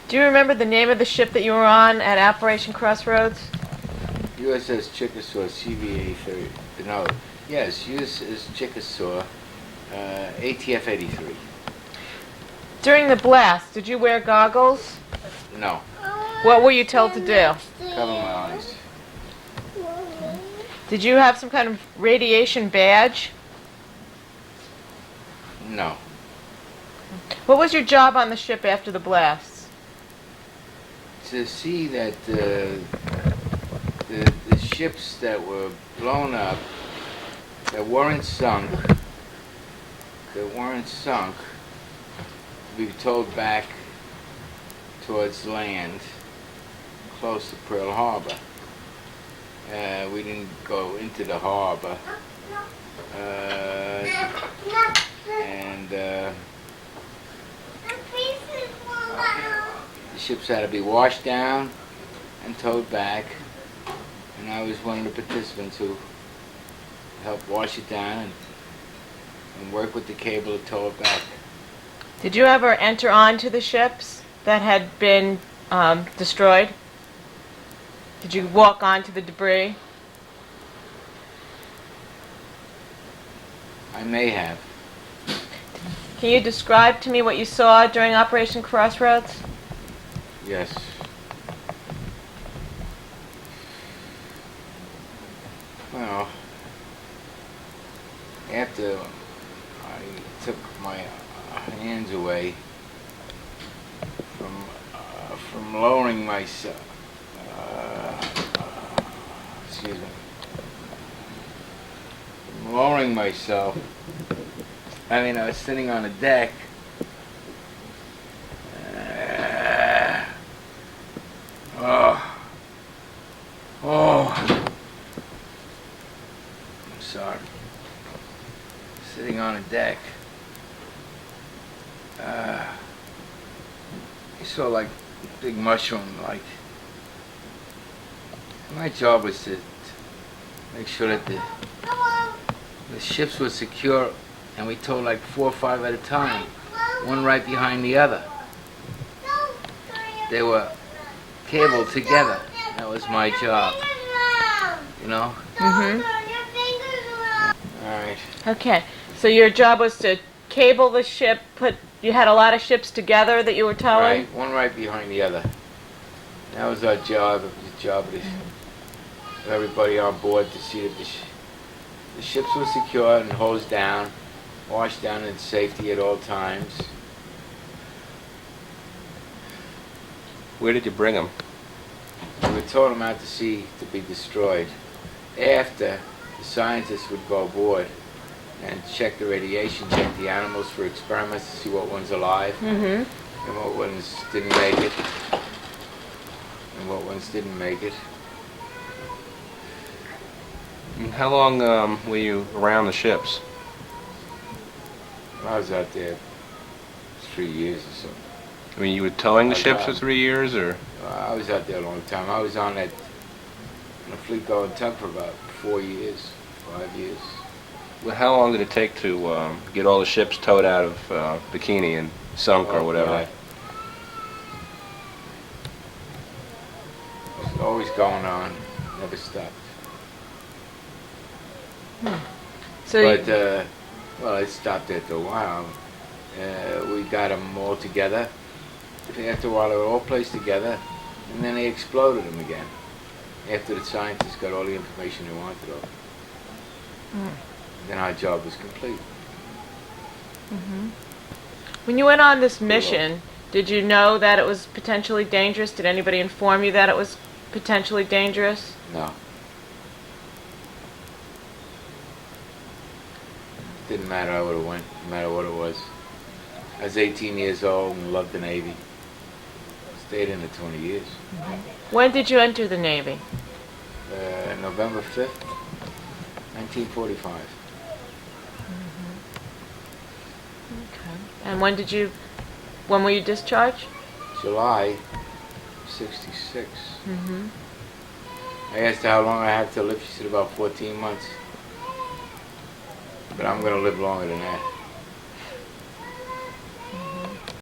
Do you remember the name of the ship that you were on at Operation Crossroads? USS Chickasaw, CVA 30. No, yes, USS Chickasaw, ATF 83. During the blast, did you wear goggles? No. What were you told to do? Cover my eyes. Did you have some kind of radiation badge? No. What was your job on the ship after the blasts? To see that the ships that were blown up, that weren't sunk, be towed back towards land, close to Pearl Harbor. We didn't go into the harbor, and the ships had to be washed down and towed back, and I was one of the participants who helped wash it down and work with the cable to tow it back. Did you ever enter onto the ships that had been destroyed? Did you walk onto the debris? I may have. Can you describe to me what you saw during Operation Crossroads? Yes. Well, after I took my hands away from lowering myself, excuse me, from lowering myself, I mean, I was sitting on a deck. I'm sorry. Sitting on a deck. You saw like big mushroom, like. My job was to make sure that the ships were secure, and we towed like 4 or 5 at a time, one right behind the other. They were cabled together. That was my job. You know? Mm-hmm. All right. Okay. So your job was to cable the ship, you had a lot of ships together that you were towing? Right, one right behind the other. That was our job. It was the job of everybody on board to see that the ships were secure and hosed down, washed down in safety at all times. Where did you bring them? We were towing them out to sea to be destroyed. After, the scientists would go aboard and check the radiation, check the animals for experiments to see what one's alive, Mm-hmm. and what ones didn't make it, and what ones didn't make it. And how long were you around the ships? I was out there 3 years or so. I mean, you were towing the ships for 3 years, or? I was out there a long time. I was on a fleet going tug for about 4 years, 5 years. Well, how long did it take to get all the ships towed out of Bikini and sunk or whatever? God. It was always going on, never stopped. So But, well, it stopped after a while. We got them all together. After a while, they were all placed together, and then they exploded them again. After the scientists got all the information they wanted of. Then our job was complete. Mm-hmm. When you went on this mission, did you know that it was potentially dangerous? Did anybody inform you that it was potentially dangerous? No. Didn't matter, I would have went, no matter what it was. I was 18 years old and loved the Navy. Stayed in it 20 years. Mm-hmm. When did you enter the Navy? November 5th, 1945. Mm-hmm. Okay. And when were you discharged? July 66. Mm-hmm. I asked her how long I had to live. She said about 14 months. But I'm going to live longer than that.